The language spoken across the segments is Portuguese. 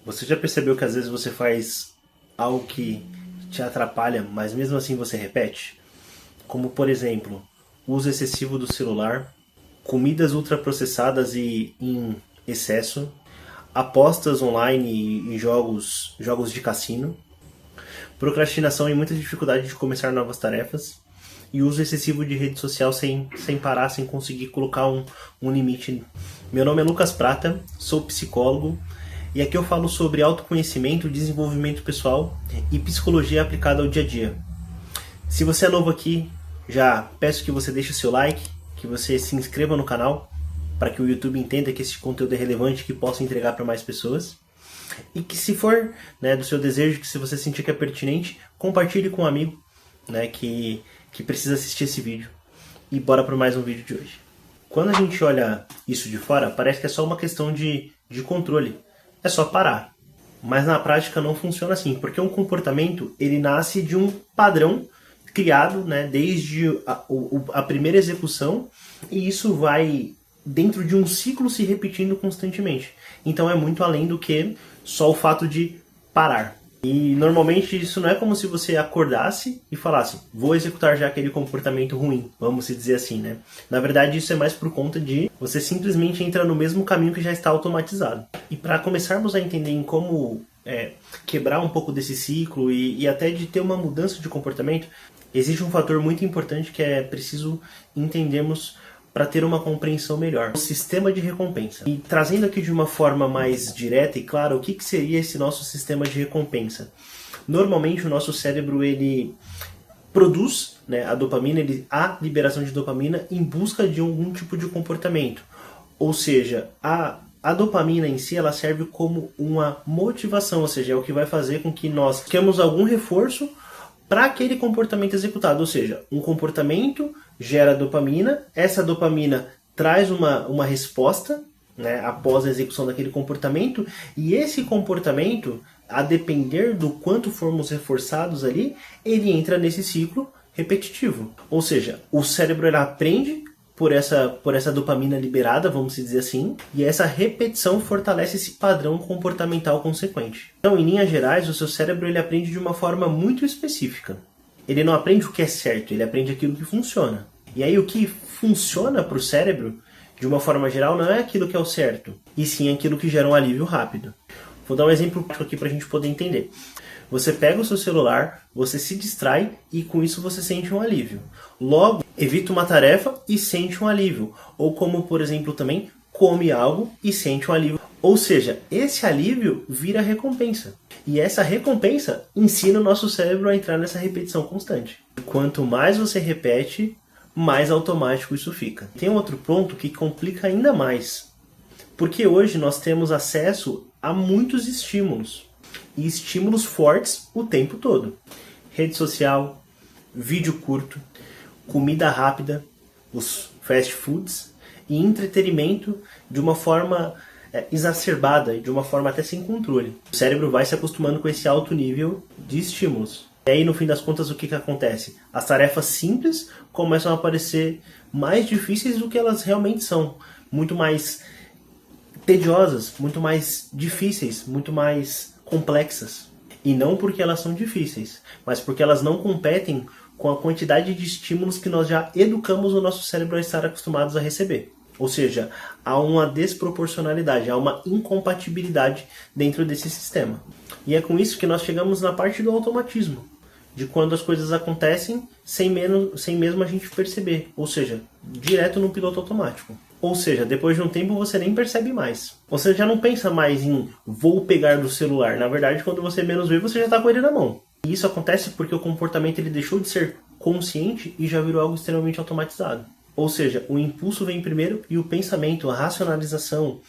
Você já percebeu que às vezes você faz algo que te atrapalha, mas mesmo assim você repete? Como, por exemplo, o uso excessivo do celular, comidas ultraprocessadas e em excesso, apostas online e jogos de cassino, procrastinação e muita dificuldade de começar novas tarefas, e uso excessivo de rede social sem parar, sem conseguir colocar um limite. Meu nome é Lucas Prata, sou psicólogo, e aqui eu falo sobre autoconhecimento, desenvolvimento pessoal e psicologia aplicada ao dia a dia. Se você é novo aqui, já peço que você deixe o seu like, que você se inscreva no canal, para que o YouTube entenda que esse conteúdo é relevante e que possa entregar para mais pessoas. E que se for do seu desejo, que se você sentir que é pertinente, compartilhe com um amigo que precisa assistir esse vídeo. E bora para mais um vídeo de hoje. Quando a gente olha isso de fora, parece que é só uma questão de controle. É só parar. Mas na prática não funciona assim, porque um comportamento ele nasce de um padrão criado desde a primeira execução, e isso vai dentro de um ciclo se repetindo constantemente. Então é muito além do que só o fato de parar. E normalmente isso não é como se você acordasse e falasse, vou executar já aquele comportamento ruim, vamos dizer assim, né? Na verdade isso é mais por conta de você simplesmente entrar no mesmo caminho que já está automatizado. E para começarmos a entender em como quebrar um pouco desse ciclo e até de ter uma mudança de comportamento, existe um fator muito importante que é preciso entendermos para ter uma compreensão melhor. O sistema de recompensa. E trazendo aqui de uma forma mais direta e clara, o que seria esse nosso sistema de recompensa? Normalmente o nosso cérebro ele produz a dopamina, a liberação de dopamina em busca de algum tipo de comportamento. Ou seja, a dopamina em si ela serve como uma motivação, ou seja, é o que vai fazer com que nós tenhamos algum reforço para aquele comportamento executado. Ou seja, um comportamento gera dopamina, essa dopamina traz uma resposta após a execução daquele comportamento, e esse comportamento, a depender do quanto formos reforçados ali, ele entra nesse ciclo repetitivo. Ou seja, o cérebro ele aprende por essa dopamina liberada, vamos dizer assim, e essa repetição fortalece esse padrão comportamental consequente. Então, em linhas gerais, o seu cérebro ele aprende de uma forma muito específica. Ele não aprende o que é certo, ele aprende aquilo que funciona. E aí o que funciona para o cérebro, de uma forma geral, não é aquilo que é o certo, e sim aquilo que gera um alívio rápido. Vou dar um exemplo prático aqui para a gente poder entender. Você pega o seu celular, você se distrai e com isso você sente um alívio. Logo, evita uma tarefa e sente um alívio. Ou como, por exemplo, também come algo e sente um alívio. Ou seja, esse alívio vira recompensa. E essa recompensa ensina o nosso cérebro a entrar nessa repetição constante. Quanto mais você repete, mais automático isso fica. Tem um outro ponto que complica ainda mais. Porque hoje nós temos acesso a muitos estímulos. E estímulos fortes o tempo todo. Rede social, vídeo curto, comida rápida, os fast foods e entretenimento de uma forma exacerbada e de uma forma até sem controle. O cérebro vai se acostumando com esse alto nível de estímulos. E aí, no fim das contas, o que acontece? As tarefas simples começam a parecer mais difíceis do que elas realmente são. Muito mais tediosas, muito mais difíceis, muito mais complexas. E não porque elas são difíceis, mas porque elas não competem com a quantidade de estímulos que nós já educamos o nosso cérebro a estar acostumados a receber. Ou seja, há uma desproporcionalidade, há uma incompatibilidade dentro desse sistema. E é com isso que nós chegamos na parte do automatismo, de quando as coisas acontecem sem mesmo a gente perceber, ou seja, direto no piloto automático. Ou seja, depois de um tempo você nem percebe mais. Você já não pensa mais em vou pegar do celular. Na verdade, quando você menos vê, você já está com ele na mão. E isso acontece porque o comportamento ele deixou de ser consciente e já virou algo extremamente automatizado. Ou seja, o impulso vem primeiro e o pensamento, a racionalização,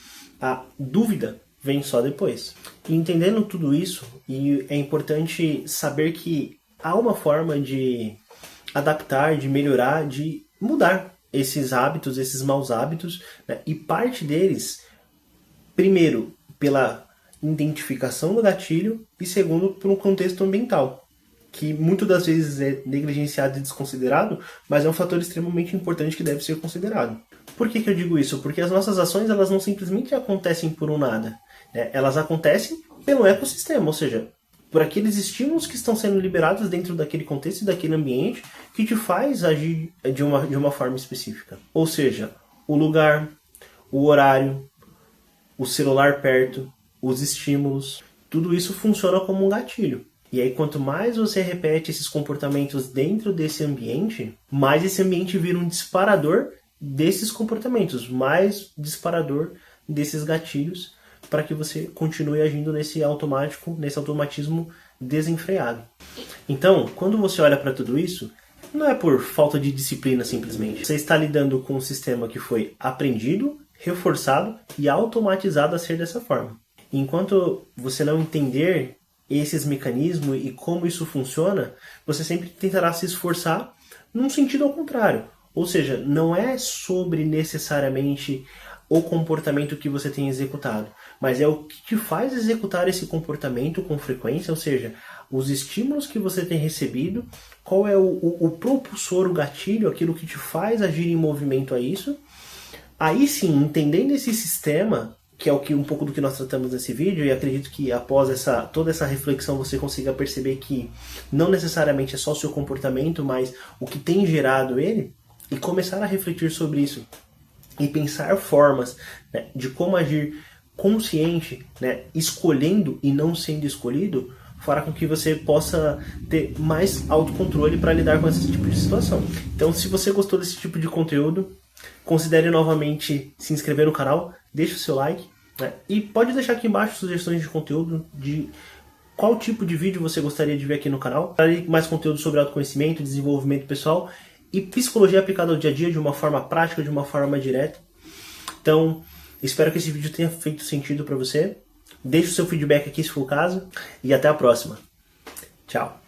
a dúvida vem só depois. E entendendo tudo isso, e é importante saber que há uma forma de adaptar, de melhorar, de mudar esses hábitos, esses maus hábitos, e parte deles, primeiro, pela identificação do gatilho e segundo, pelo contexto ambiental, que muitas das vezes é negligenciado e desconsiderado, mas é um fator extremamente importante que deve ser considerado. Por que eu digo isso? Porque as nossas ações elas não simplesmente acontecem por um nada. Elas acontecem pelo ecossistema, ou seja, por aqueles estímulos que estão sendo liberados dentro daquele contexto e daquele ambiente que te faz agir de uma forma específica. Ou seja, o lugar, o horário, o celular perto, os estímulos, tudo isso funciona como um gatilho. E aí, quanto mais você repete esses comportamentos dentro desse ambiente, mais esse ambiente vira um disparador desses comportamentos, mais disparador desses gatilhos, para que você continue agindo nesse automatismo desenfreado. Então, quando você olha para tudo isso, não é por falta de disciplina simplesmente. Você está lidando com um sistema que foi aprendido, reforçado e automatizado a ser dessa forma. Enquanto você não entender esses mecanismos e como isso funciona, você sempre tentará se esforçar num sentido ao contrário. Ou seja, não é sobre necessariamente o comportamento que você tem executado, mas é o que te faz executar esse comportamento com frequência, ou seja, os estímulos que você tem recebido, qual é o propulsor, o gatilho, aquilo que te faz agir em movimento a isso. Aí sim, entendendo esse sistema, que é um pouco do que nós tratamos nesse vídeo, e acredito que após toda essa reflexão você consiga perceber que não necessariamente é só o seu comportamento, mas o que tem gerado ele, e começar a refletir sobre isso e pensar formas, né, de como agir consciente, né, escolhendo e não sendo escolhido, fará com que você possa ter mais autocontrole para lidar com esse tipo de situação. Então, se você gostou desse tipo de conteúdo, considere novamente se inscrever no canal, deixe o seu like, né, e pode deixar aqui embaixo sugestões de conteúdo, de qual tipo de vídeo você gostaria de ver aqui no canal. Para mais conteúdo sobre autoconhecimento, desenvolvimento pessoal e psicologia aplicada ao dia a dia de uma forma prática, de uma forma direta. Então, espero que esse vídeo tenha feito sentido para você. Deixe o seu feedback aqui se for o caso. E até a próxima. Tchau.